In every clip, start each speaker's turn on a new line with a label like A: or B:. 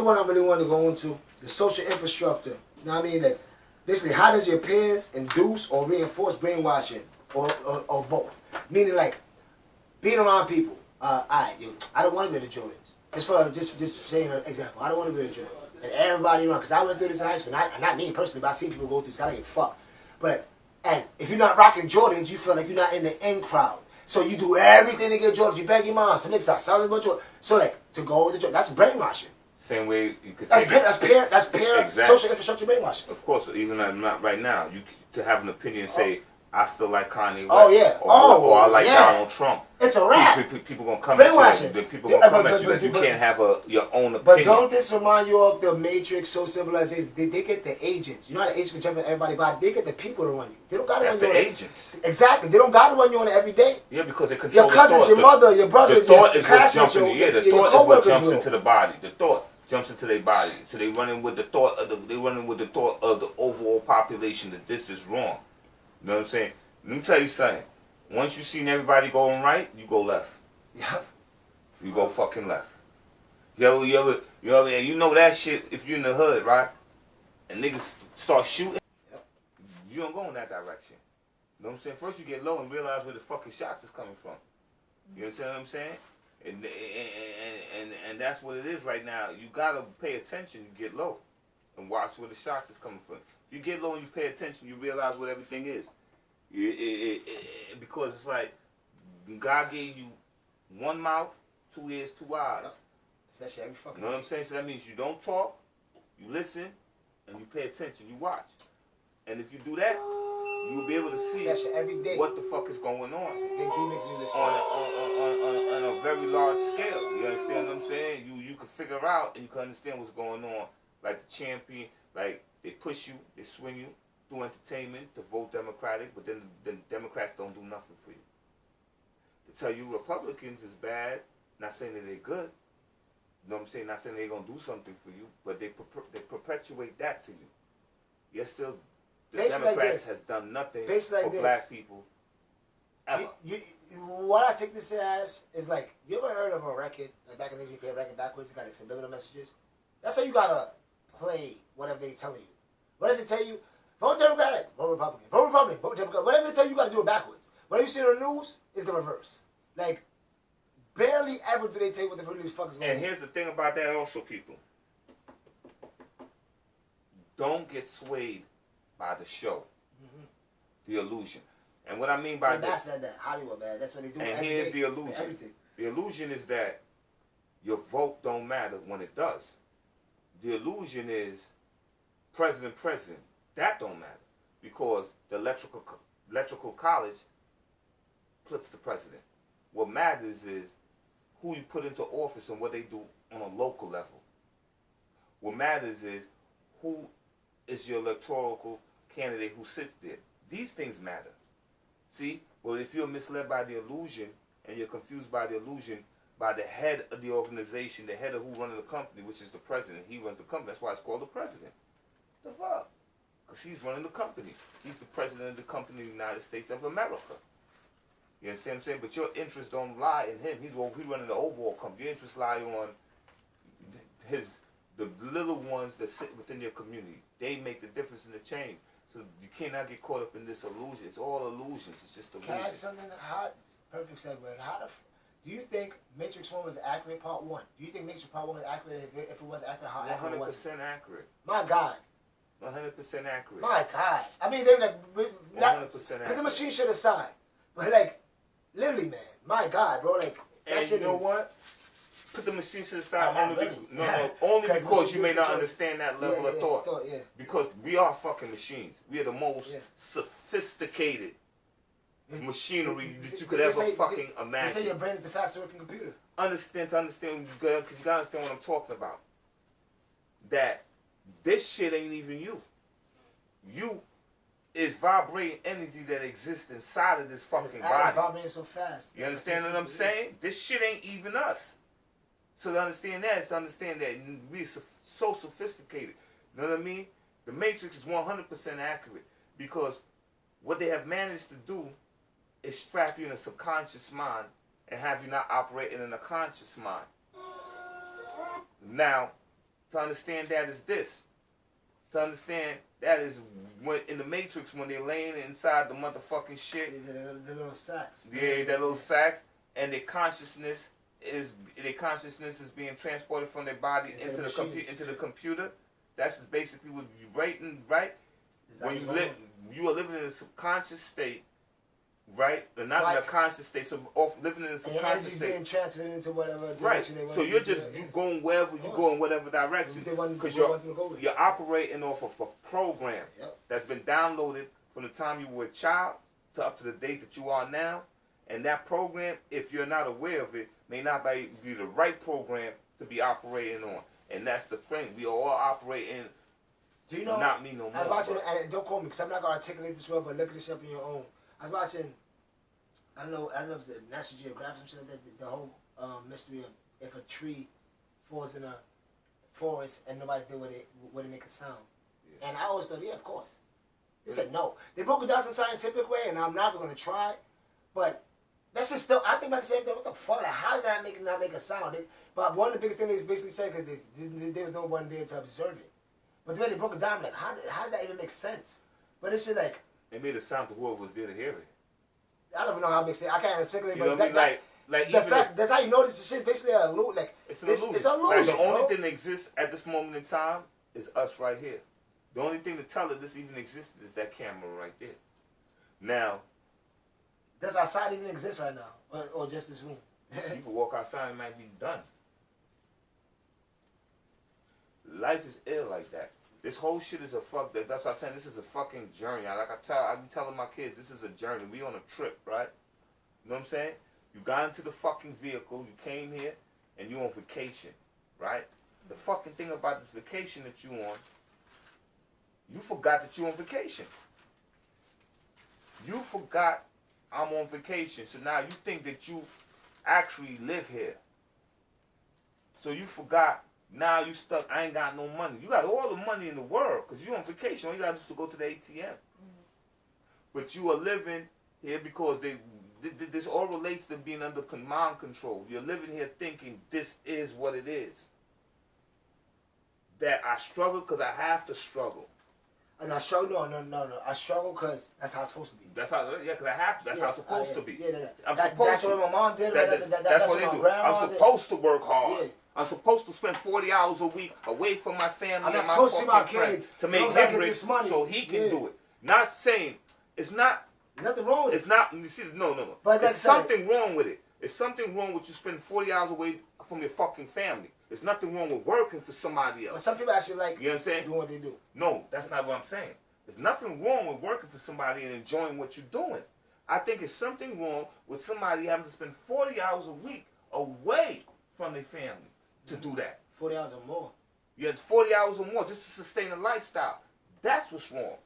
A: one I really want to go into, the social infrastructure. You know what I mean? Like, basically, how does your peers induce or reinforce brainwashing, or both? Meaning, like, being around people. I don't want to be the Jordans. Just saying an example. I don't want to be the Jordans. And everybody around, because I went through this in high school. Not me personally, but I see people go through this. I don't give a fuck. But, and if you're not rocking Jordans, you feel like you're not in the in crowd. So you do everything to get Jordans. You beg your mom. Some niggas start selling a Jordans. So, like, to go with the Jordans, that's brainwashing.
B: Same way you could
A: that's peer exactly. Social infrastructure brainwashing.
B: Of course, even not right now, you to have an opinion and say, I still like Kanye West.
A: Oh yeah.
B: Or I like Donald Trump.
A: It's a wrap.
B: People gonna come at you. People gonna come at you that you can't have your own opinion.
A: But don't this remind you of the Matrix? So civilization. They get the agents. You know how the agents can jump in everybody's body. They get the people to run you. They don't gotta run you.
B: That's the agents.
A: Exactly. They don't gotta run you on it every day.
B: Yeah, because they control
A: your cousins, your mother, your brothers.
B: The thought is what jumps into the thought is what jumps into the body. The thought jumps into their body. So they running with the thought of the overall population that this is wrong. You know what I'm saying? Let me tell you something. Once you seen everybody going right, you go left.
A: Yep.
B: You go fucking left. You know that shit if you're in the hood, right? And niggas start shooting, yep. You don't go in that direction. You know what I'm saying? First you get low and realize where the fucking shots is coming from. You understand what I'm saying? And that's what it is right now. You gotta pay attention. You get low and watch where the shots is coming from. If you get low and you pay attention, you realize what everything is. Because it's like God gave you one mouth, 2 ears, 2 eyes.
A: Yep. That shit every fucking
B: you know what I'm saying? So that means you don't talk, you listen, and you pay attention, you watch. And if you do that, you'll be able to see
A: every day.
B: What the fuck is going on on a very large scale. You understand what I'm saying? You can figure out and you can understand what's going on. Like the champion, like they push you, they swing you through entertainment to vote Democratic, but then the Democrats don't do nothing for you. To tell you Republicans is bad, not saying that they're good. You know what I'm saying? Not saying they're going to do something for you, but they perpetuate that to you. Yet still, the Democrats has done nothing for black people ever.
A: What I take this as is like, you ever heard of a record, like back in the day you play a record backwards, it got like subliminal messages? That's how you got to play whatever they telling you. Whatever they tell you, vote Democratic, vote Republican, vote Republican, vote Democratic. Whatever they tell you, you got to do it backwards. Whatever you see on the news is the reverse. Like, barely ever do they tell you what the really fuck is going on.
B: And here's the thing about that also, people. Don't get swayed by the show. The illusion. And what I mean by this...
A: Said that. Hollywood, man. That's what they do.
B: And here's the illusion.
A: Everything.
B: The illusion is that your vote don't matter when it does. The illusion is president. That don't matter. Because the electoral college puts the president. What matters is who you put into office and what they do on a local level. What matters is who is your electoral candidate who sits there. These things matter. See? Well, if you're misled by the illusion and you're confused by the illusion, by the head of the organization, the head of who runs the company, which is the president. He runs the company. That's why it's called the president. The fuck? Because he's running the company. He's the president of the company of the United States of America. You understand what I'm saying? But your interests don't lie in him. He's running the overall company. Your interests lie on the little ones that sit within your community. They make the difference in the change. So you cannot get caught up in this illusion. It's all illusions. It's just illusions.
A: Can I ask something? Perfect segue. Do you think Matrix 1 was accurate, part 1? Do you think Matrix part 1 was accurate? If it was accurate, how accurate was it?
B: 100% accurate.
A: My God.
B: 100% accurate.
A: My God. I mean, they're like...
B: 100% accurate.
A: Because the machine should aside. But like, literally, man. My God, bro. Like, that shit
B: you know what? Put the machine to the side only because you may not understand that level of thought. Because we are fucking machines. We are the most sophisticated machinery that you could ever fucking imagine.
A: They say your brain is the fastest working computer.
B: Understand, because you gotta understand what I'm talking about. That this shit ain't even you. You is vibrating energy that exists inside of this fucking body.
A: Vibrating so fast.
B: You understand what I'm saying? This shit ain't even us. So to understand that is to understand that we're so sophisticated. You know what I mean? The Matrix is 100% accurate because what they have managed to do is strap you in a subconscious mind and have you not operating in a conscious mind. Now, To understand that is this. To understand that is when in the Matrix when they're laying inside the motherfucking shit.
A: The little sacks.
B: Yeah, that little sacks, and their consciousness is being transported from their body into the computer. That's just basically what you writing, right? When you are living in a subconscious state, right? But not in a conscious state. So living in a subconscious state.
A: Being transferred into whatever direction
B: right.
A: they want.
B: So you're just you going wherever you go in whatever direction because you're operating off of a program that's been downloaded from the time you were a child to up to the date that you are now, and that program, if you're not aware of it, may not be the right program to be operating on. And that's the thing. We are all operating.
A: Do you know?
B: Not me no more.
A: I was watching, and don't quote me because I'm not gonna articulate this well, but look this up on your own. I was watching. I don't know if it's the National Geographic or something like that. The whole mystery of if a tree falls in a forest and nobody's there, would it make a sound? Yeah. And I always thought, yeah, of course. They said no. They broke it down some scientific way, and I'm never gonna try. But that's just still. I think about the same thing. What the fuck? Like, how does that not make a sound? But one of the biggest things they basically said because there was no one there to observe it. But the way they broke it down, like, how does that even make sense? But it's just like
B: it made a sound to whoever was there to hear it.
A: I don't even know how it makes sense. I can't articulate, but
B: like
A: the fact that's how you notice this shit's basically a illusion. Like
B: it's an illusion.
A: It's an illusion.
B: Like, the only thing that exists at this moment in time is us right here. The only thing to tell that this even existed is that camera right there. Now,
A: does outside even exist right now, or just this room?
B: You can walk outside and it might be done. Life is ill like that. This whole shit is a fuck. That's what I'm saying. This is a fucking journey. I be telling my kids, this is a journey. We on a trip, right? You know what I'm saying? You got into the fucking vehicle. You came here, and you on vacation, right? The fucking thing about this vacation that you on, you forgot that you on vacation. You forgot I'm on vacation. So now you think that you actually live here. So you forgot. Now you stuck. I ain't got no money. You got all the money in the world because you on vacation. All you got to do is to go to the ATM. But you are living here because this all relates to being under mind control. You're living here thinking this is what it is. That I struggle because I have to struggle.
A: And I struggle. No. I struggle because that's how it's supposed to be.
B: That's how. Yeah, because I have to. That's how it's supposed to be.
A: Yeah.
B: That's
A: what my mom did.
B: That's what they do. I'm supposed to work hard.
A: Yeah.
B: I'm supposed to spend 40 hours a week away from my family and my fucking friends to make him rich so he can do it. Not saying it's not.
A: Nothing wrong with it.
B: It's not. You see, no.
A: But
B: there's something wrong with it. It's something wrong with you spending 40 hours away from your fucking family. There's nothing wrong with working for somebody else.
A: But some people actually like
B: you know what I'm saying?
A: doing what they do.
B: No, that's not what I'm saying. There's nothing wrong with working for somebody and enjoying what you're doing. I think it's something wrong with somebody having to spend 40 hours a week away from their family to do that.
A: 40 hours or more.
B: Yeah, it's 40 hours or more just to sustain a lifestyle. That's what's wrong.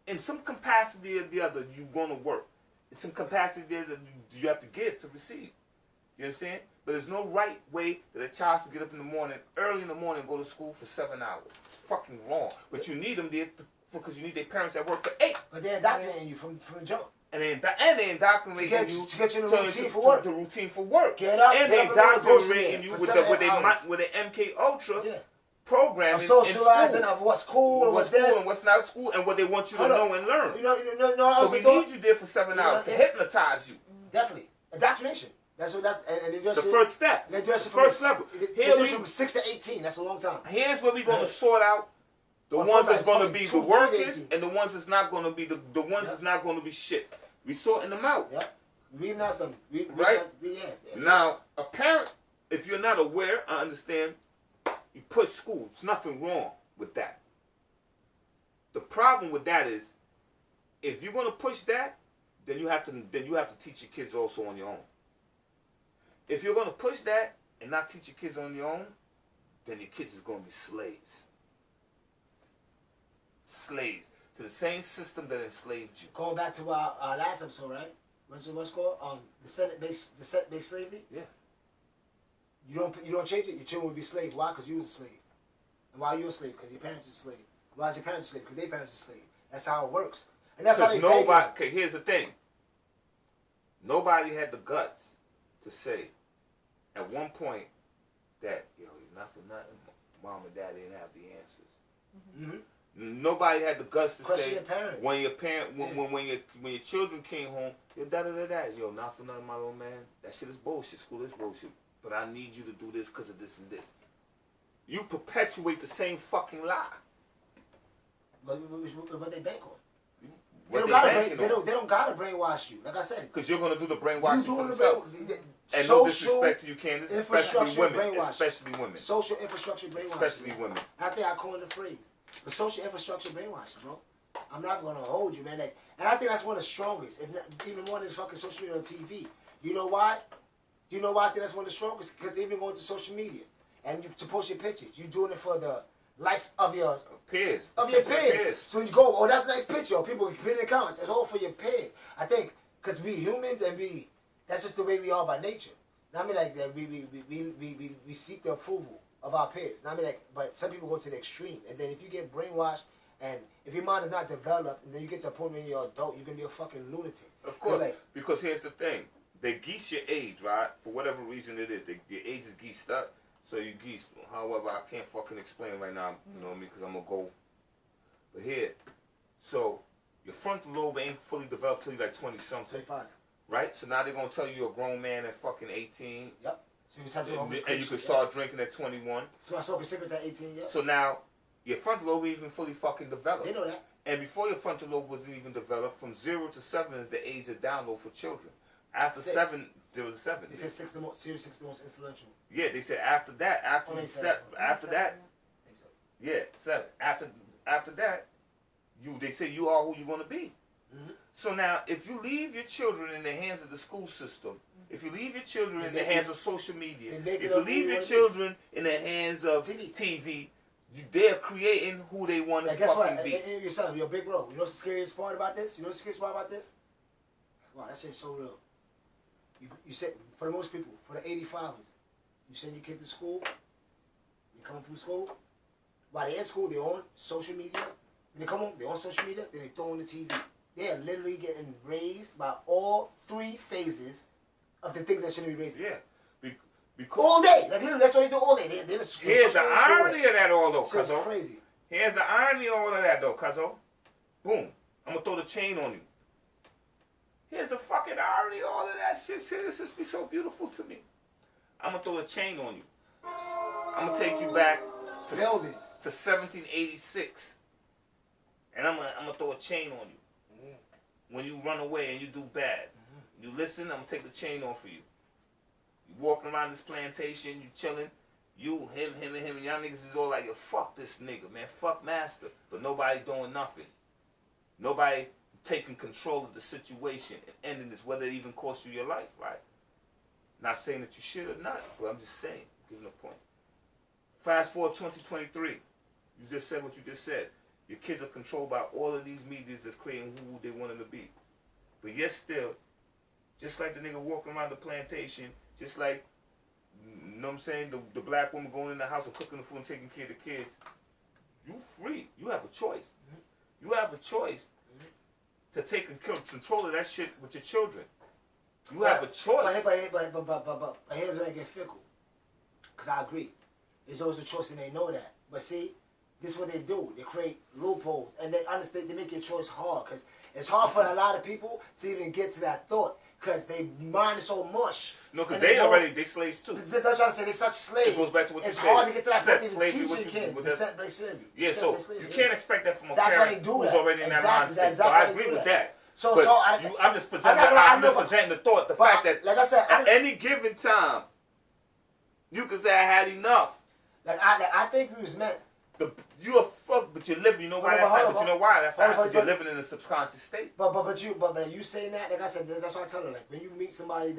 B: In some capacity or the other, you're going to work. In some capacity there that you have to give to receive. You understand? But there's no right way that a child should get up in the morning, early in the morning, and go to school for 7 hours. It's fucking wrong. But you need them there because you need their parents that work for 8.
A: But they're indoctrinating you from the jump.
B: And they indoctrinating you
A: to get you in the routine for work.
B: The routine for work.
A: Get up,
B: and they indoctrinating you with the MK Ultra programming
A: of socializing of what's cool and what's
B: cool and what's not school and what they want you to know and learn. So we need you there for 7 hours to hypnotize you.
A: Definitely. Indoctrination. That's and they do
B: the first step.
A: They do it
B: first level.
A: They do it from 6 to 18. That's a long time.
B: Here's where we're going to sort out the ones that's going to be the workers and the ones that's not going to be the ones that's not going to be shit. We sorting them out.
A: Yeah. We not them.
B: Right? Now, a parent, if you're not aware, I understand, you push school. There's nothing wrong with that. The problem with that is, if you're going to push that, then you have to teach your kids also on your own. If you're going to push that and not teach your kids on your own, then your kids is going to be slaves. Slaves to the same system that enslaved you.
A: Going back to our last episode, right? What's it called? Descent-based slavery.
B: Yeah.
A: You don't change it. Your children will be slaves. Why? Because you was a slave. And why are you a slave? Because your parents are slave. Why is your parents a slave? Because their parents are slave. That's how it works. And that's how they
B: nobody. Okay, here's the thing. Nobody had the guts to say at one point that, yo, you're not for nothing. mom and dad didn't have the answers.
A: Mm-hmm.
B: Nobody had the guts to
A: Question
B: say
A: your parents.
B: when your when your children came home, yo, yo, not for nothing, my little man. That shit is bullshit. School is bullshit. But I need you to do this because of this and this. You perpetuate the same fucking lie.
A: But they bank on.
B: They
A: don't gotta brainwash you. Like I said,
B: because you're gonna do the brainwashing for
A: doing
B: yourself. And no disrespect to you, Candace, especially women. Especially women.
A: Social infrastructure brainwashing.
B: Especially women.
A: I think I coined the phrase. But social infrastructure brainwashing, bro. I'm not gonna hold you, man. Like, and I think that's one of the strongest, if not even one of the fucking social media on TV. You know why? You know why I think that's one of the strongest? Because even going to social media and you to post your pictures, you're doing it for the likes of your
B: peers.
A: Of your peers. So when you go, oh, that's a nice picture. Or people put in the comments. It's all for your peers. I think because we humans and that's just the way we are by nature. Now, I mean, like that we seek the approval of our peers. Now, I mean, like, but some people go to the extreme, and then if you get brainwashed and if your mind is not developed, and then you get to a point when you're an adult, you're gonna be a fucking lunatic.
B: Of course,
A: like,
B: because here's the thing: they geese your age, right? For whatever reason it is, your age is geesed up. So you geese. However, I can't fucking explain right now. You know what I mean? Because I'm gonna go. But here, so your frontal lobe ain't fully developed till you like 20 something.
A: 25.
B: Right? So now they're gonna tell you you're a grown man at fucking 18.
A: Yep. So you
B: and you can start drinking at 21.
A: So I smoke cigarettes at 18. Yeah.
B: So now your frontal lobe even fully fucking developed.
A: They know that.
B: And before your frontal lobe wasn't even developed, from 0 to 7 is the age of download for children. After 0 to 7.
A: They said 6 the most serious, 6 the most influential.
B: Yeah, they said after that, after that, yeah, 7. After that, they say you are who you're gonna be. Mm-hmm. So now, if you leave your children in the hands of the school system, if you leave your children in the hands of social media, if you leave your children in the hands of TV, they're creating who they want to fucking be.
A: Your son, you're a big bro. You know what's the scariest part about this? Wow, that shit's so real. You said, for the most people, for the 85ers, you send your kid to school, they come from school, while they're in school, they're on social media. When they come home, they're on social media, then they throw on the TV. They are literally getting raised by all 3 phases of the things that shouldn't be raised.
B: Yeah. Because
A: all day. Like, literally, that's what they do all day.
B: Here's the irony of that all, though,
A: so
B: cuzzo.
A: It's crazy.
B: Here's the irony of all of that, though, cuzzo. Boom. I'm going to throw the chain on you. Here's the fucking irony of all of that shit. This just be so beautiful to me. I'm going to throw a chain on you. I'm going to take you back to 1786. And I'm gonna throw a chain on you. When you run away and you do bad. You listen, I'm going to take the chain off for you. You walking around this plantation, you chilling. You, him, and y'all niggas is all like, yo, fuck this nigga, man. Fuck master. But nobody doing nothing. Nobody taking control of the situation and ending this, whether it even cost you your life, right? Not saying that you should or not, but I'm just saying, giving a point. Fast forward 2023. You just said what you just said. Your kids are controlled by all of these medias that's creating who they want them to be. But yet still, just like the nigga walking around the plantation, just like, you know what I'm saying, the black woman going in the house and cooking the food and taking care of the kids, you free. You have a choice. You have a choice to take control of that shit with your children. You have a choice.
A: But here's where I get fickle. Because I agree. It's always a choice and they know that. But see, this is what they do. They create loopholes. And they understand, they make your choice hard. Because it's hard for a lot of people to even get to that thought. Because they mind is so much.
B: No, because they slaves too.
A: They're trying to say they're such slaves.
B: It goes back to what
A: it's
B: you said.
A: Hard to get to that point to teach your kids.
B: Slavery. Yeah, so you can't expect that from a
A: That's
B: parent who's already in that mindset. So I agree with that. I'm just presenting the thought, the fact that
A: like I said,
B: at any given time, you could say I had enough.
A: I think we was meant.
B: You a fuck, but you're living. You know why that's not? But you know why that's not? Because you're living in a subconscious state.
A: But you saying that, like I said, that's why I tell her. Like when you meet somebody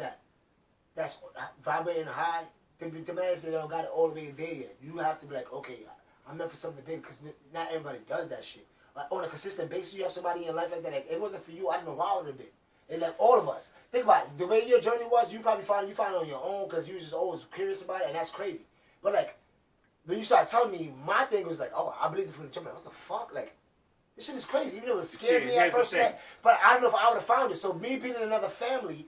A: that's vibrating high, the man if they don't got it all the way there yet, you have to be like, okay, I'm meant for something big because not everybody does that shit. Like on a consistent basis, you have somebody in your life like that. Like if it wasn't for you, I don't know how it would have been. And like all of us, think about it. The way your journey was, you probably found it on your own because you was just always curious about it, and that's crazy. But like. When you started telling me, my thing was like, oh, I believe it from the jump. Like, what the fuck? Like, this shit is crazy. Even though it scared me at first. But I don't know if I would have found it. So me being in another family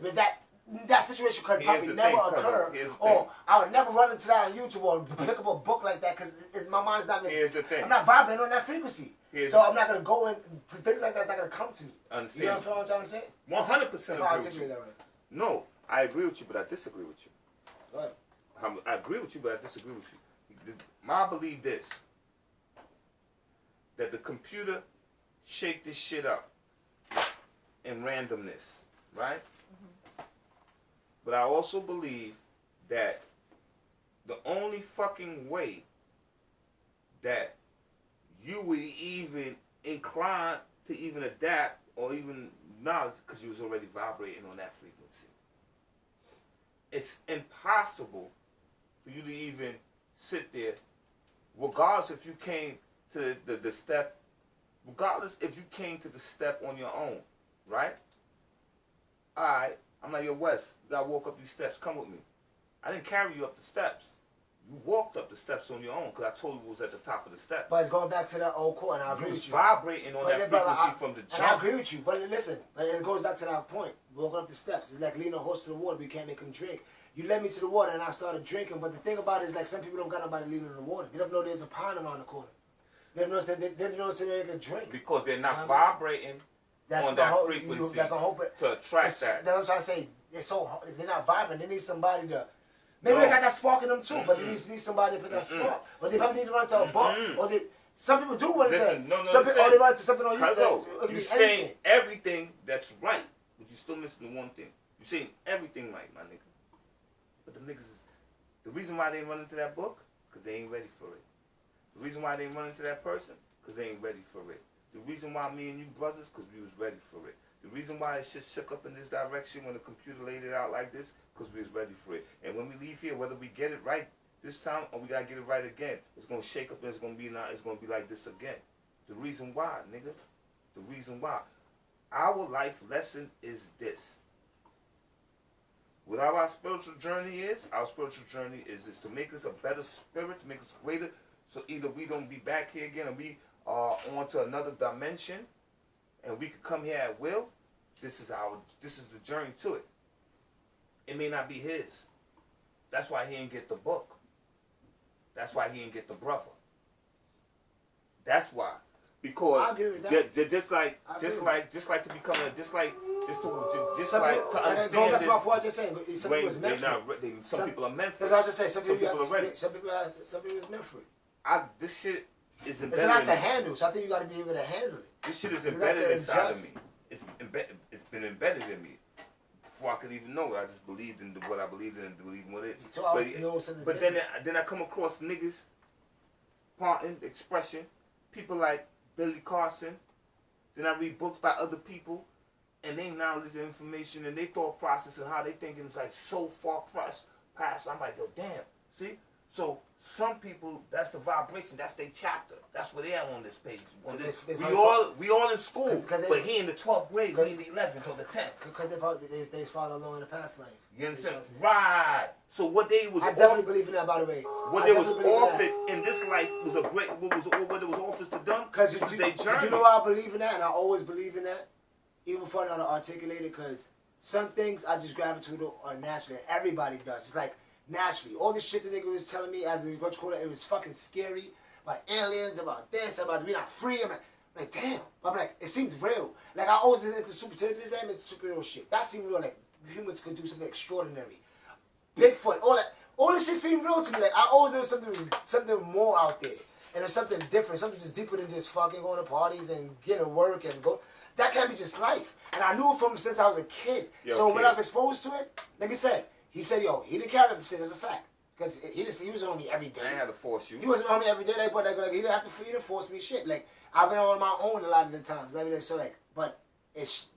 A: with that that situation could probably never occur, or I would never run into that on YouTube or pick up a book like that because my mind's not.
B: Here's the thing.
A: I'm not vibrating on that frequency, so I'm not gonna go in. Things like that's not gonna come to me.
B: Understand?
A: You know what I'm trying to say?
B: 100% agree with you. No, I agree with you, but I disagree with you.
A: Go ahead.
B: I agree with you, but I disagree with you. I believe this: that the computer shake this shit up in randomness, right? But I also believe that the only fucking way that you would even incline to even adapt or even knowledge, because you was already vibrating on that frequency. It's impossible for you to even sit there, regardless if you came to the step, regardless if you came to the step on your own, right? Alright, I'm like, yo, Wes, you gotta walk up these steps, come with me. I didn't carry you up the steps. You walked up the steps on your own because I told you it was at the top of the steps.
A: But it's going back to that old core, and I agree with you.
B: Vibrating on that frequency from the jump.
A: And I agree with you, but listen, but it goes back to that point. Walking up the steps, it's like leading a horse to the water, but you can't make him drink. You led me to the water, and I started drinking, but the thing about it is, like, some people don't got nobody leading them to the water. They don't know there's a pond around the corner. They don't know they can drink.
B: Because they're not vibrating on that frequency
A: that's my hope,
B: to attract that.
A: That's what I'm trying to say. It's so hard. They're not vibrant. They need somebody to... Maybe they got that spark in them too, but they need somebody to put that spark. Or they probably need to run to a bar. Or some people do run into or they run to something on you.
B: You're saying everything that's right, but you're still missing the one thing. You're saying everything right, my nigga. But the niggas is... The reason why they ain't run into that book, because they ain't ready for it. The reason why they ain't run into that person, because they ain't ready for it. The reason why me and you brothers, because we was ready for it. The reason why it shit shook up in this direction when the computer laid it out like this, because we was ready for it. And when we leave here, whether we get it right this time or we gotta get it right again, it's gonna shake up and it's gonna be like this again. The reason why, nigga. The reason why. Our life lesson is this. What our spiritual journey is, to make us a better spirit, to make us greater, so either we don't be back here again and we are on to another dimension and we could come here at will. This is the journey to it. It may not be his. That's why he didn't get the book. That's why he didn't get the brother. That's why. Because
A: I agree with that.
B: just like to become a just like to understand
A: going back
B: this.
A: to my point, just saying, some people is meant for it.
B: Some people are meant for it.
A: Because I was just saying, some people
B: are ready.
A: Some people is meant for it.
B: This shit is embedded.
A: It's not to handle, so I think you got to be able to handle it.
B: This shit is embedded inside of me. It's been embedded in me. Before I could even know it, I just believed in what I believed in and believed in what it. But then I come across niggas, parting, expression, people like Billy Carson. Then I read books by other people, and they knowledge and information and they thought process and how they thinking is like so far past. I'm like, yo, damn. See? So some people, that's the vibration, that's their chapter. That's where they are on this page. We all in school, but he in the 12th grade, we in the 11th or the 10th.
A: Because they father along in the past life.
B: You understand? Right. So what they was...
A: I definitely believe in that, by the way.
B: What they was offered in this life was a great... What it was offered to them, this is their journey.
A: You know why I believe in that, and I always believed in that? Even before I know how to articulate it, because some things I just gravitate to are naturally. Everybody does. It's like... Naturally, all this shit the nigga was telling me as what you call it was fucking scary about aliens, about this, about we not free. I'm like, damn. I'm like, it seems real. Like I always into I'm into superhero shit. That seemed real. Like humans could do something extraordinary. Bigfoot, all this shit seemed real to me. Like I always knew something more out there, and there's something different, something just deeper than just fucking going to parties and getting to work and go. That can't be just life. And I knew it from since I was a kid. When I was exposed to it, like I said. He said, yo, he didn't carry up the shit as a fact. Because he was on me every day.
B: I ain't had to force you.
A: He wasn't on me every day, but he didn't force me shit. Like, I've been on my own a lot of the times. But it's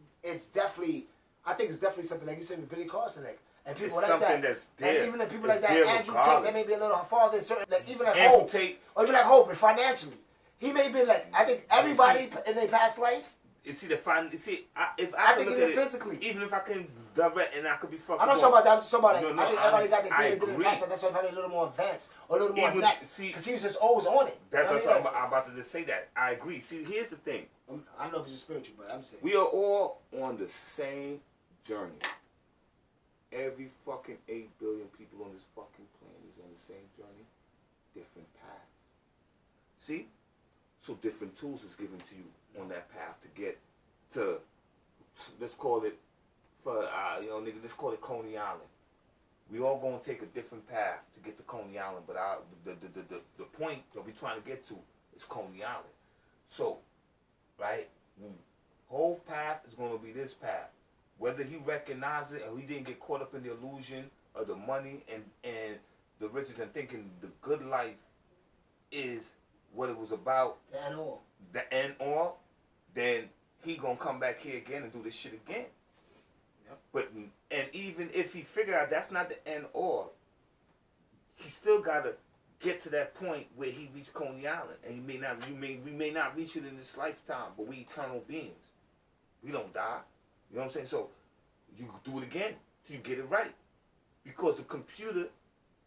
A: definitely, I think it's definitely something, like you said with Billy Carson, like, and people
B: it's
A: like that.
B: That's dead.
A: And even the people like that, Andrew Tate, they may be a little farther, like even like
B: Andrew
A: Hope.
B: Tate.
A: Or even like Hope, but financially. He may be like, I think everybody in their past life,
B: if I
A: think
B: look
A: even
B: at it,
A: physically,
B: even if I can direct and I could be fucking.
A: I'm not talking about that. I'm just talking about like,
B: no,
A: I think everybody got their thing in the past.
B: agree.
A: That's why probably a little more advanced or a little more next. Because he was just always on it.
B: That's what I'm about to just say. That I agree. See, here's the thing.
A: I don't know if it's just spiritual, but I'm saying
B: we are all on the same journey. Every fucking 8 billion people on this fucking planet is on the same journey. Different paths. See? So different tools is given to you on that path to get to, let's call it, nigga, let's call it Coney Island. We all gonna take a different path to get to Coney Island, but the point that we're trying to get to is Coney Island. So, right, whole path is gonna be this path. Whether he recognizes it or he didn't get caught up in the illusion of the money and the riches and thinking the good life is what it was about. The end all. Then he gonna come back here again and do this shit again. Yep. But and even if he figure out that's not the end all, he still gotta get to that point where he reached Coney Island, and we may not reach it in this lifetime, but we eternal beings. We don't die. You know what I'm saying? So you do it again till you get it right, because the computer,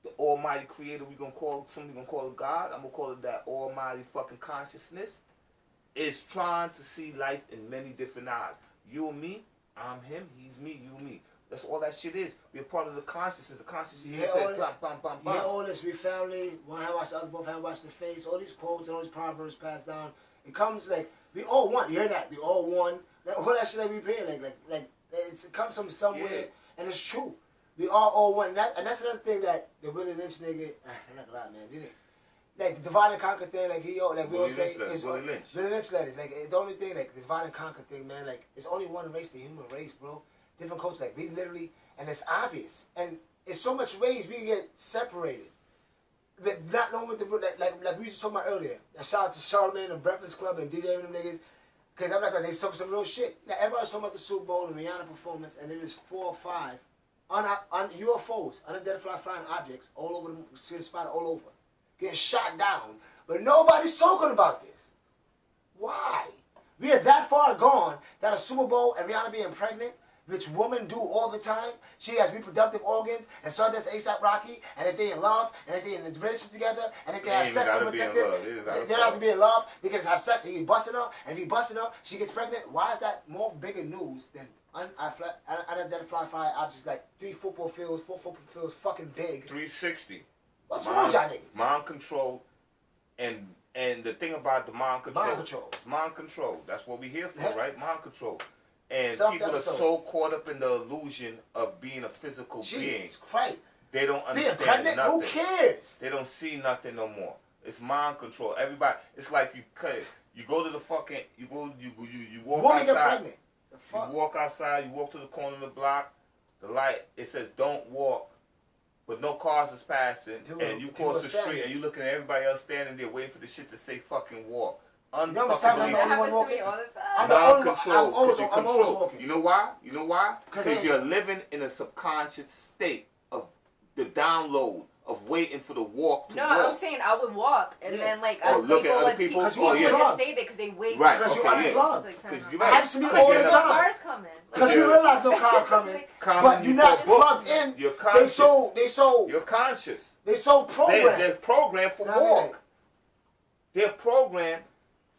B: the almighty creator, somebody gonna call it God, I'm gonna call it that almighty fucking consciousness, is trying to see life in many different eyes. You and me, I'm him, he's me, you me. That's all that shit is. We're part of the consciousness. The consciousness says bam, bam, bam, bam.
A: Yeah, all this, we family, one hand wash the other, both hand wash the face, all these quotes and all these proverbs passed down. It comes like, we all one, you hear that? We all one. All that shit that we pay, like it comes from somewhere, and it's true. We all one. And that's another thing that the Willie Lynch nigga, I'm not gonna lie, man, didn't it? Like the divide and conquer thing, like we always say, is Willie Lynch letters. Like the only thing, like the divide and conquer thing, man, like it's only one race, the human race, bro. Different cultures, like we literally, and it's obvious, and it's so much ways we get separated. But not knowing what the like we just talking about earlier. And shout out to Charlamagne and Breakfast Club and DJ and them niggas. Because I'm not gonna, they talk some real shit. Like everybody was talking about the Super Bowl and Rihanna performance, and there was 4 or 5 on UFOs, unidentified flying objects, all over the spot, all over, getting shot down. But nobody's talking about this. Why? We are that far gone that a Super Bowl and Rihanna being pregnant, which women do all the time. She has reproductive organs, and so does A$AP Rocky. And if they in love, and if they in a relationship together, and if they have sex unprotected, they don't have to be in love. They can have sex, and he busting her, and if he busting her, she gets pregnant. Why is that more bigger news than unidentified flying objects like 3 football fields, 4 football fields, fucking big?
B: 360.
A: What's wrong with y'all niggas?
B: Mind control, and the thing about the mind control. It's mind control. That's what we here for, right? Mind control. And people are so caught up in the illusion of being a physical being.
A: Christ.
B: They don't understand
A: being pregnant,
B: nothing.
A: Who cares?
B: They don't see nothing no more. It's mind control. Everybody, it's like you go to the fucking, you walk
A: Woman
B: outside.
A: get pregnant. The fuck?
B: You walk outside, you walk to the corner of the block, the light, it says don't walk, but no cars is passing, and you cross the street and you looking at everybody else standing there waiting for the shit to say fucking walk.
C: That happens to me all the time.
B: Non-control, because you control. You know why? You know why? Because you're living in a subconscious state of the download of waiting for the walk to walk.
C: No, I'm saying I would walk, and then like I
B: look at other people.
C: Because you just stay there because they wait.
B: Right,
A: because
B: okay,
A: you're unplugged.
B: It
A: happens to me all the time.
C: Cars coming.
A: Because you realize no cars coming, but you're not plugged in.
B: You're conscious. You're conscious.
A: They so programmed.
B: They're programmed for walk. They're programmed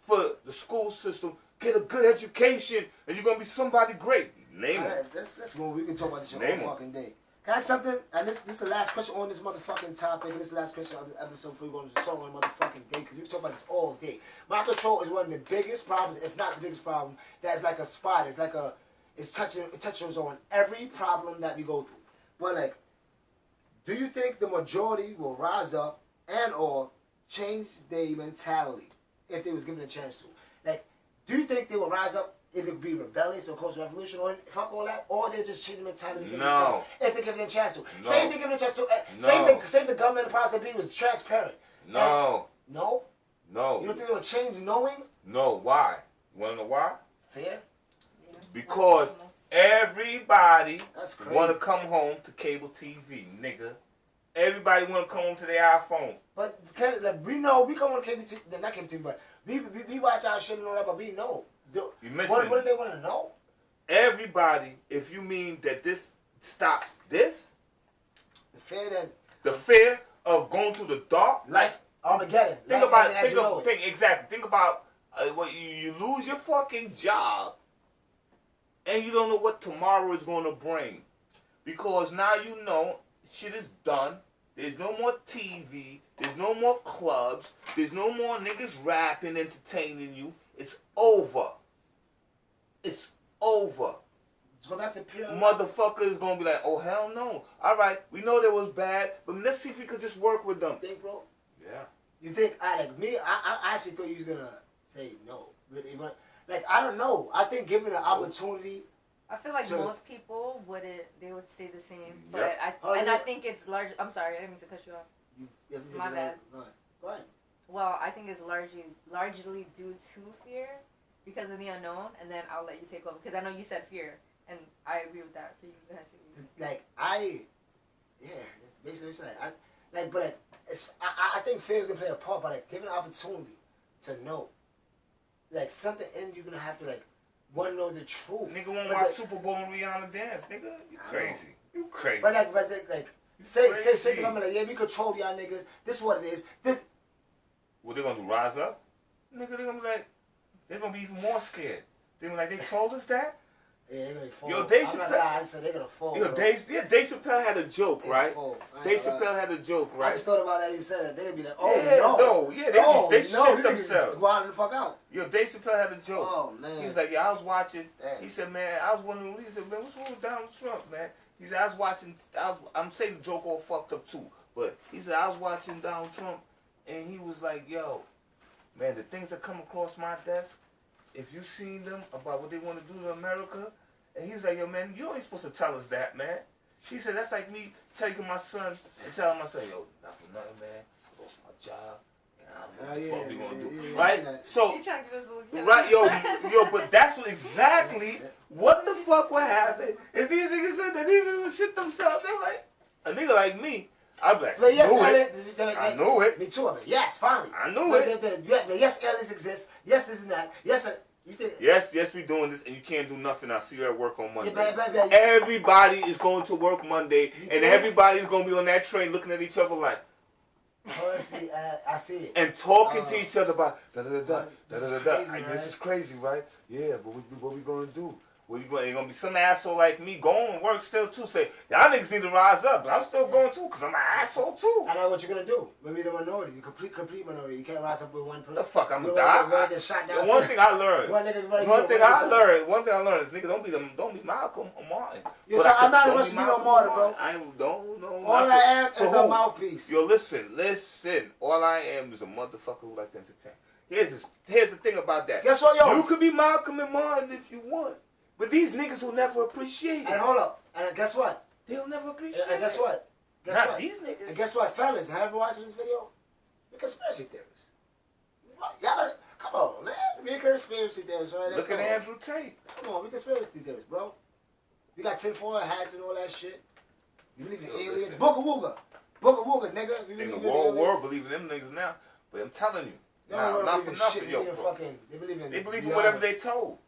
B: for the school system. Get a good education, and you're gonna be somebody great. Name it.
A: Let's move. We can talk about this shit all fucking day. Can I ask something? And this is the last question on this motherfucking topic. And this is the last question of the episode before we go on the song on the motherfucking day. Because we talk about this all day. Mind control is one of the biggest problems, if not the biggest problem. That's like a spot. It's like it touches on every problem that we go through. But like, do you think the majority will rise up and or change their mentality if they was given a chance to? Like, do you think they will rise up if it be rebellious or cause revolution or fuck all that, or they'll just change the mentality?
B: No.
A: If they give them a chance to.
B: No.
A: Say if they give them a chance to.
B: No.
A: Say if the government and the powers that be was transparent.
B: No.
A: No?
B: No.
A: You don't think they will change knowing?
B: No. Why? You want to know why?
A: Fear?
B: Because everybody want to come home to cable TV, nigga. Everybody want to come home to their iPhone.
A: But like, we know, we come on cable TV, not cable TV, but we watch our shit and all that, but we know.
B: You missing?
A: What do they want to know?
B: Everybody, if you mean that this stops this,
A: the
B: fear of going through the dark,
A: life Armageddon.
B: Think about what you lose your fucking job, and you don't know what tomorrow is going to bring. Because now you know shit is done. There's no more TV. There's no more clubs. There's no more niggas rapping, entertaining you. It's over. It's over.
A: Let's go back to pure.
B: Motherfuckers gonna be like, oh hell no. All right, we know that was bad, but let's see if we could just work with them.
A: You think, bro?
B: Yeah.
A: You think like me? I actually thought you was gonna say no. Really, but like I don't know. I think given an opportunity.
C: I feel like
A: So-
C: most people wouldn't. They would stay the same. But
B: Yep.
C: I think it's large. I'm sorry, I didn't mean to cut you off. My bad.
A: Go ahead.
C: Well, I think it's largely due to fear, because of the unknown. And then I'll let you take over because I know you said fear, and I agree with that. So you go ahead.
A: Like that's basically what I'm saying. But it's I think fear is gonna play a part, but like given an opportunity to know, like something in you gonna have to like want to know the truth.
B: Nigga won't
A: But
B: watch
A: the-
B: Super Bowl and Rihanna dance, nigga. You
A: I
B: crazy. You crazy.
A: But say
B: crazy.
A: to them like, yeah, we control y'all niggas. This is what it is. This.
B: What they gonna do? Rise up? Nigga, they gonna be like, they're gonna be even more scared. They gonna be like, they told us that?
A: Yeah, they're gonna fall.
B: Yo, Dave
A: I'm not
B: Chappelle-
A: gonna lie, I said they're gonna fall.
B: Yo,
A: bro.
B: Dave Chappelle had a joke,
A: They
B: right?
A: fall. I ain't
B: Dave
A: gonna lie.
B: Chappelle had a joke,
A: I
B: right?
A: just thought about that. You said that they'd be like, oh
B: Yeah,
A: no,
B: yeah, they shit
A: these niggas
B: themselves.
A: Just wilding the fuck out.
B: Yo, Dave Chappelle had a joke.
A: Oh man.
B: He was like, yeah, I was watching.
A: Damn.
B: He said, man, I was wondering. He said, man, what's wrong with Donald Trump, man? He said, I was watching. I'm saying the joke all fucked up too, but he said I was watching Donald Trump, and he was like, yo, man, the things that come across my desk, if you seen them about what they want to do to America, and he was like, yo, man, you ain't supposed to tell us that, man. He said, that's like me taking my son and telling my son, yo, not for nothing, man. I lost my job. And I don't know what the fuck we gonna do.
A: yeah,
B: Right?
A: yeah.
B: So,
C: You trying to give us a little kiss?
B: right, yo, but that's what exactly what the fuck would happen if these niggas said that these niggas would shit themselves. They're like, a nigga like me, I'm like,
A: But yes,
B: I knew it.
A: Me too. I mean, yes, finally.
B: I knew
A: But
B: it.
A: yes, aliens exist. Yes, this and that. Yes, you think?
B: Yes, we doing this, and you can't do nothing. I'll see you at work on Monday.
A: Yeah,
B: Everybody is going to work Monday, and
A: Yeah.
B: everybody's going to be on that train looking at each other like,
A: Honestly, I see it.
B: and talking to each other about da-da-da-da,
A: This is
B: da-da-da-da.
A: crazy,
B: This
A: right?
B: is crazy, right? Yeah, but what we going to do? There's going to be some asshole like me going to work still, too. Say, y'all niggas need to rise up. But I'm still going, too, because I'm an asshole, too.
A: I know what you're gonna do. When we're the minority, the complete minority. You can't rise up with one person.
B: The fuck, I'm
A: You're
B: going to
A: gonna
B: die.
A: get shot down.
B: One thing I learned.
A: One thing
B: One thing I learned is, nigga, don't be Malcolm or Martin.
A: Yo,
B: But
A: so
B: I
A: I'm not
B: don't
A: supposed
B: be
A: to be no
B: Malcolm
A: martyr,
B: or
A: bro.
B: Martin. I don't know.
A: All I am
B: For
A: is
B: who?
A: a mouthpiece.
B: Yo, listen. All I am is a motherfucker who like to entertain. Here's the thing about that.
A: Guess what, yo?
B: You could be Malcolm and Martin if you want, but these niggas will never appreciate it.
A: And hold up. And guess what?
B: They'll never appreciate it.
A: And guess what? Guess
B: Not
A: what?
B: these niggas.
A: And guess what, fellas? Have you ever watched this video? We're conspiracy theorists. Y'all gotta, come on, man. We're conspiracy theorists, right?
B: Look at
A: Come on.
B: Andrew Tate.
A: Come on, we're conspiracy theorists, bro. We got tinfoil hats and all that shit. We believe in
B: Yo,
A: aliens.
B: listen.
A: Booga wooga, nigga. We
B: In
A: believe
B: the
A: in
B: world
A: aliens.
B: believe in them niggas now, but I'm telling you,
A: They
B: nah,
A: don't
B: not
A: believe
B: for
A: in
B: nothing,
A: shit.
B: yo.
A: They
B: Bro.
A: believe in
B: They believe in whatever they told.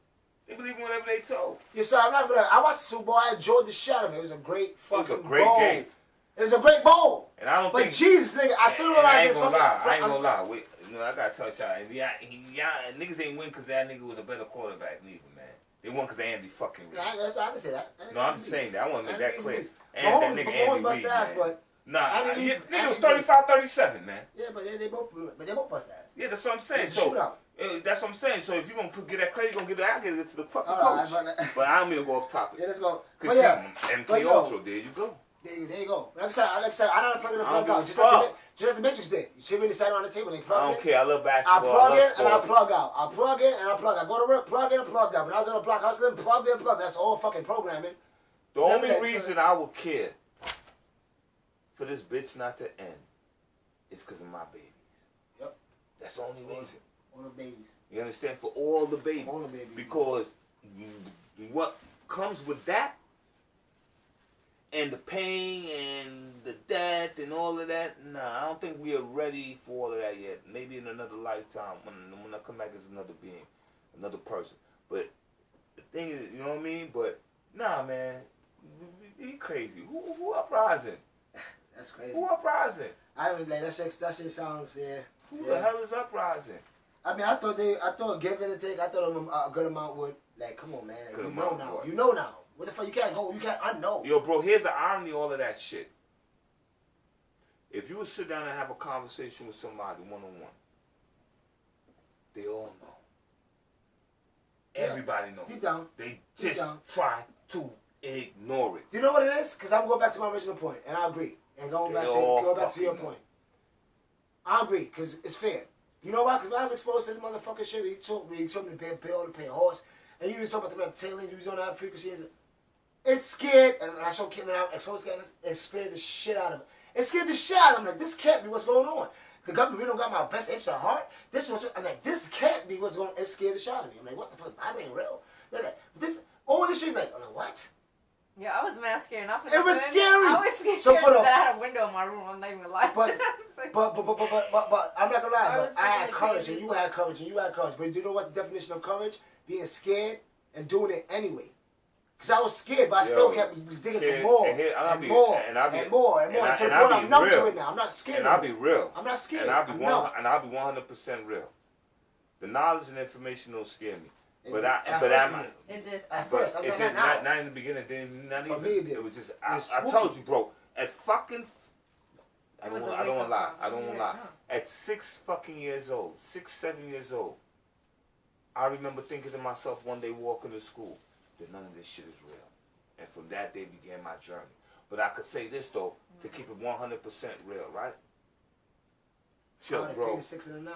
B: They believe in whatever they told.
A: Yeah, so I'm not gonna. I watched the Super Bowl. I enjoyed the shit out of it. It was a great fucking
B: It was a great
A: bowl.
B: game.
A: It was a great bowl.
B: And I don't
A: But
B: think.
A: Jesus, nigga, I still don't
B: and I
A: like
B: ain't
A: this
B: gonna
A: fucking.
B: lie. I ain't gonna lie. Wait, I gotta tell y'all. Y'all niggas ain't win because that nigga was a better quarterback, neither, man. They won because Andy fucking Reid.
A: Yeah, I didn't say that.
B: No, I'm just saying that. I want to make that clear.
A: And
B: And that nigga
A: Mahomes
B: Andy Reid,
A: ass,
B: man.
A: but
B: Nah,
A: Andy Reid-
B: nigga was
A: Andy Reid-
B: 35-37, man.
A: yeah, but they both bust ass.
B: Yeah, that's what I'm saying.
A: It's a
B: So
A: shootout.
B: that's what I'm saying. So if you gonna get that credit, you gonna get that. I get it to the fucking
A: All right,
B: coach. But I don't mean to go off topic.
A: Yeah, let's go. But
B: Cause
A: yeah,
B: MK
A: but yo,
B: Ultra, there you go.
A: there you go. Like I said, I know the plug in and
B: I don't
A: plug out.
B: give a
A: Just like the Matrix did. You see when they sat around the table, they
B: I
A: plugged
B: don't
A: in.
B: care. I love
A: I
B: basketball.
A: plug
B: I
A: in
B: love
A: and I
B: sport.
A: plug out. I plug in and I plug out. I go to work, plug in and plug out. When I was on the block hustling, plugged in, plugged. That's all fucking programming.
B: The only
A: Never that,
B: reason I would care for this bitch not to end is because of my babies.
A: Yep.
B: That's the only reason.
A: All the babies.
B: You understand? For all the babies.
A: All the babies.
B: Because what comes with that and the pain and the death and all of that, nah, I don't think we are ready for all of that yet. Maybe in another lifetime when I come back as another being, another person. But the thing is, you know what I mean? But nah, man, you crazy. Who uprising?
A: That's crazy.
B: Who uprising?
A: I don't like that shit sounds
B: Who the hell is uprising?
A: I mean, I thought give and take. I thought a good amount would like. Come on, man. Like,
B: Good
A: you know
B: amount
A: now.
B: what?
A: You know now. What the fuck? You can't go. You can't. I know.
B: Yo, bro, here's the irony of all of that shit. If you would sit down and have a conversation with somebody one-on-one, they all know.
A: Yeah.
B: Everybody knows.
A: Deep down.
B: They
A: Deep
B: just
A: down.
B: try to ignore it.
A: Do you know what it is? Because I'm going back to my original point, and I agree. And going back to your point, I agree because it's fair. You know why? Because when I was exposed to this motherfucking shit, he told me to pay a bill, to pay a horse, and you was talking about the reptilians, you was on that frequency. It scared, and I showed Kim and I exposed it scared the shit out of it. It scared the shit out of him. Like, this can't be what's going on. The government really don't got my best interest at heart. I'm like, this can't be what's going on. It scared the shit out of me. I'm like, what the fuck? Bible ain't real. They're like, all this shit, like, I'm like, what?
C: Yeah, I was mad scared. Not for
A: It was scary.
C: I was scared
A: So for the,
C: that I had a window in my room. I'm not even gonna lie.
A: But I'm not gonna lie. But I had
C: like
A: courage, and you had courage, and you had courage. But do you know what the definition of courage? Being scared and doing it anyway. Because I was scared, but I still kept digging for more and more and more. To the point I'm numb to it now. I'm not scared.
B: And I'll be real.
A: I'm not scared.
B: And I'll be 100% real. The knowledge and information don't scare me.
C: It did. At
A: first.
B: It did not in the beginning. Not even. It was just. I told you, bro. At fucking. I don't want to lie. At 6 fucking years old, 6, 7 years old, I remember thinking to myself one day walking to school that none of this shit is real. And from that day began my journey. But I could say this though, to keep it 100% real, right? Sure, bro.
A: 6 and a 9.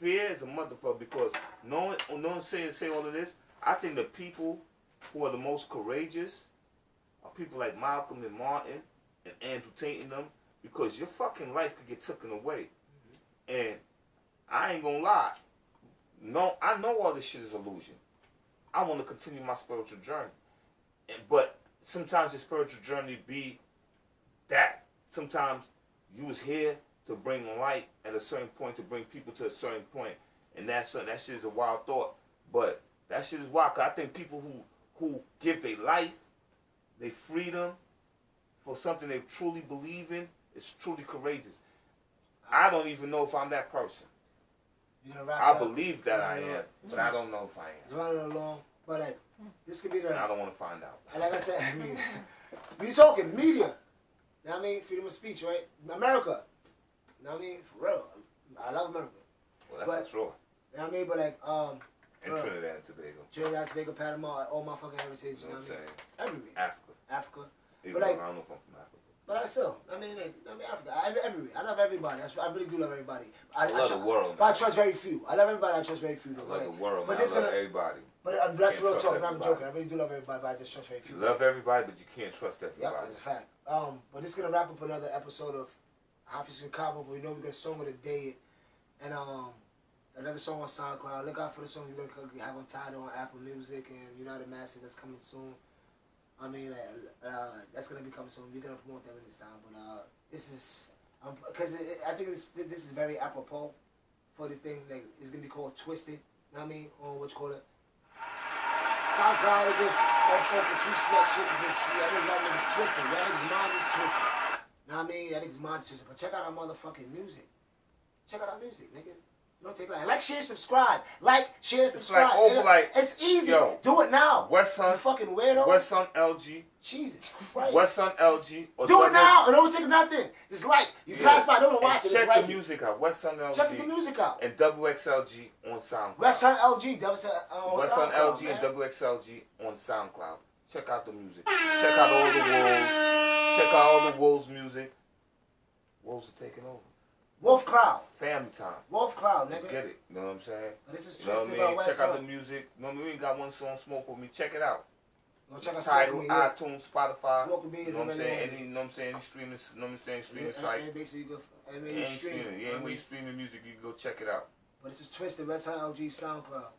B: Fear is a motherfucker because no one say all of this. I think the people who are the most courageous are people like Malcolm and Martin and Andrew Tate and them, because your fucking life could get taken away. And I ain't gonna lie. No, I know all this shit is illusion. I want to continue my spiritual journey. But sometimes the spiritual journey be that. Sometimes you was here to bring light at a certain point, to bring people to a certain point, and that shit is a wild thought. But that shit is wild, because I think people who give their life, their freedom, for something they truly believe in, is truly courageous. I don't even know if I'm that person. I believe that I am, but I don't know if I am.
A: It's running along, but like, this could be the...
B: I don't want to find out.
A: And like I said, I mean, we talking media. You know what I mean? Freedom of speech, right? America. You know what I mean? For real. I love America.
B: Well, that's for sure.
A: You know what I mean? But like,
B: and Trinidad and Tobago.
A: Trinidad and Tobago, Panama, all my fucking heritage. You know what I'm saying? Everywhere.
B: Africa.
A: But like,
B: I don't know if I'm from Africa.
A: But I still, Africa. Everywhere. I love everybody. I really do love everybody.
B: I love the world.
A: But I trust very few. I love everybody. I trust very few. Though,
B: I love the world.
A: But
B: I love everybody.
A: But that's real talk. I'm joking. I really do love everybody, but I just trust very few.
B: You love everybody, but you can't trust everybody.
A: Yep, that's a fact. But this is gonna wrap up another episode of H.F.C. Chicago. But we know we got a song of the day, and another song on SoundCloud. Look out for the song we're gonna have on Tidal, on Apple Music, and United Masses. That's coming soon. I mean, that's gonna be coming soon. We're gonna promote them in this time, but this is because I think this is very apropos for this thing. Like, it's gonna be called Twisted. You know what I mean? Or what you call it? SoundCloud is just off the cute sweat shit because that nigga's twisted. That nigga's mind is twisted. You know what I mean? That nigga's mind is twisted. But check out our motherfucking music. Check out our music, nigga. You don't take long. Like, share, subscribe. Like, share, subscribe. It's easy. Yo, do it now.
B: Westson,
A: you fucking weirdo.
B: Westson LG.
A: Jesus Christ.
B: Westson LG.
A: Do it now. And don't take nothing. Just like. You pass by, don't watch it.
B: Check
A: like
B: the music out. Westson LG.
A: Check the music out.
B: And WXLG on SoundCloud.
A: Westson LG.
B: Westson LG and WXLG on SoundCloud. Check out the music. Check out all the wolves. Check out all the wolves music. Wolves are taking over.
A: Wolf Cloud.
B: Family time.
A: Wolf Cloud, nigga.
B: Let's get it. You know what I'm saying?
A: But this is
B: Twisted,
A: you know what I mean?
B: Check out the music. You know what I mean? We ain't got one song, Smoke With Me. Check it out.
A: Go check out
B: Tidal,
A: Me,
B: iTunes, Spotify.
A: Smoke With Me is
B: you know what I'm saying?
A: any,
B: You know what I'm saying? Any streaming, you know what I'm saying? Streaming site.
A: And basically you go
B: any streaming. Yeah, any way you streaming music, you can go check it out.
A: But this is Twisted, Westside LG SoundCloud.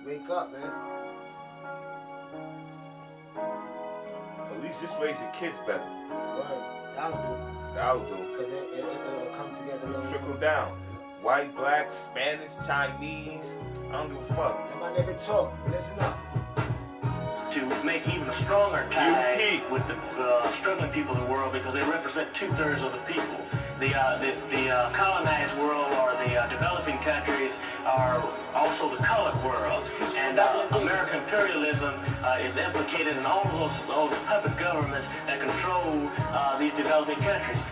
A: Wake up, man.
B: At least just raise your kids better.
A: That'll do.
B: Because
A: it'll come together.
B: Trickle down. White, black, Spanish, Chinese. I don't give a fuck.
A: And my nigga talk. Listen up.
D: To make even a stronger tie with the struggling people of the world, because they represent 2/3 of the people. The colonized world or the developing countries are also the colored world. And American imperialism is implicated in all of those puppet governments that control these developing countries.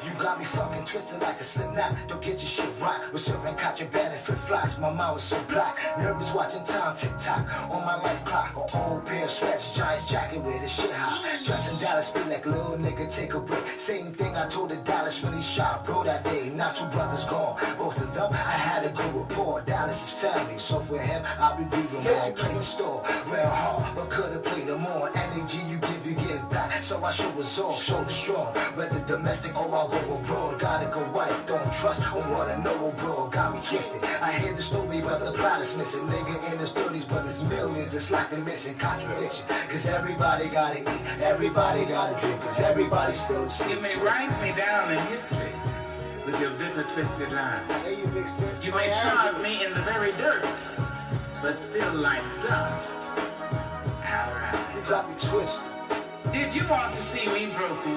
A: You got me fucking twisted like a slim knot. Don't get your shit right. We're serving contraband and flip flops. My mind was so black. Nervous watching time tick tock on my life clock. An old pair of sweats, Giants jacket with a shit hot. Justin Dallas be like, little nigga, take a break. Same thing I told the Dallas when he shot bro that day. Now two brothers gone. Both of them, I had a good rapport. Dallas is family, so for him, I'll be breathing more. Play the store, real hard, but could've played them more. Energy you give back. So I show resolve, shoulder strong. Whether domestic or I'll go abroad. Gotta go wife, don't trust, don't wanna know abroad. Got me twisted. I hear the story, but the plot is missing. Nigga in his 30s, but there's millions. It's like the missing contradiction. Cause everybody gotta eat, everybody gotta drink, cause everybody's still asleep.
E: You may write me down in history with your bitter, twisted lines.
A: Hey, you big sis.
E: You may trod me in the very dirt, but still like dust. Alright.
A: You got me twisted.
E: Did you want to see me broken?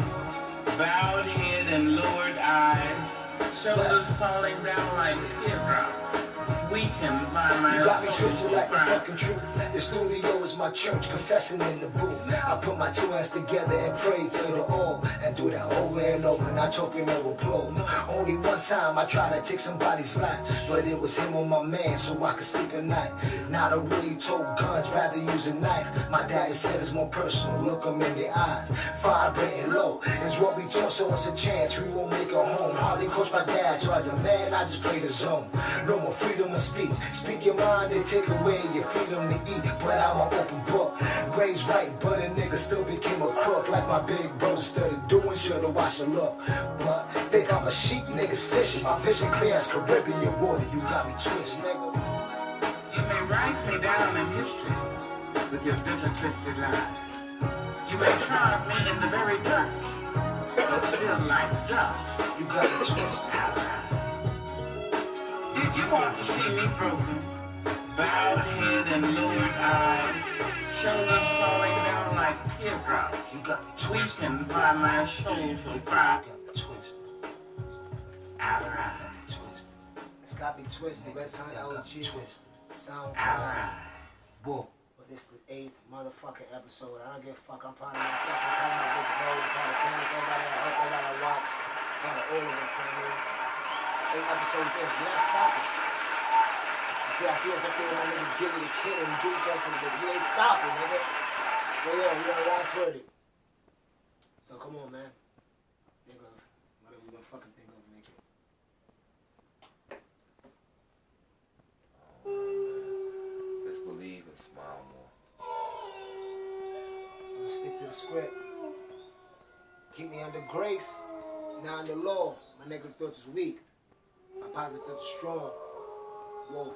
E: Bowed head and lowered eyes, shoulders falling down like teardrops, weakened by my
A: You got me twisted like the
E: cry.
A: fucking truth. The studio is my church, confessing in the booth. I put my two hands together and pray to the all, and do that over and over, not talking over blow. Only one time I tried to take somebody's life, but it was him or my man, so I could sleep at night. Not a really told guns, rather use a knife. My daddy said it's more personal, look him in the eyes. Vibrating low is what we taught, so it's a chance we won't make a home. Hardly coached my dad, so as a man I just play the zone. No more freedom of speech. Speak your mind and take away your freedom to eat. But I'm an open book. Raised right, but a nigga still became a crook. Like my big brother started doing, should've watched the look. But think I'm a sheep, niggas fishing. My vision clear as Caribbean water. You got me twisted, nigga.
E: You may write me down in history with your bitter, twisted lies. You may trod me in the very dirt, but still like dust.
A: You got me twisted.
E: Did you want to see me broken? Bowed head and lowered eyes, shoulders falling down like teardrops,
A: You got me twisted.
E: weakened by my soulful cry.
A: You got me twisted.
E: Alright,
A: It's got me twisted. Red Sun LG. SoundCloud.
E: alright.
A: Boom. But it's the 8th motherfucking episode. I don't give a fuck. I'm proud of myself. I'm proud of my big bro. I'm proud of parents. Everybody that helped. Everybody that watched. I'm proud of all of us, man. 8 episodes in. We're not stopping. See, I see us up there, my niggas giving the kid and Drew Jackson, but we ain't stopping, nigga. But yeah, we got last worded. So come on, man. Think of whatever you gonna fucking think of, make it.
B: Just believe and smile more.
A: I'm gonna stick to the script. Keep me under grace, not under law. My negative thoughts is weak. My positive thoughts are strong. Wolf.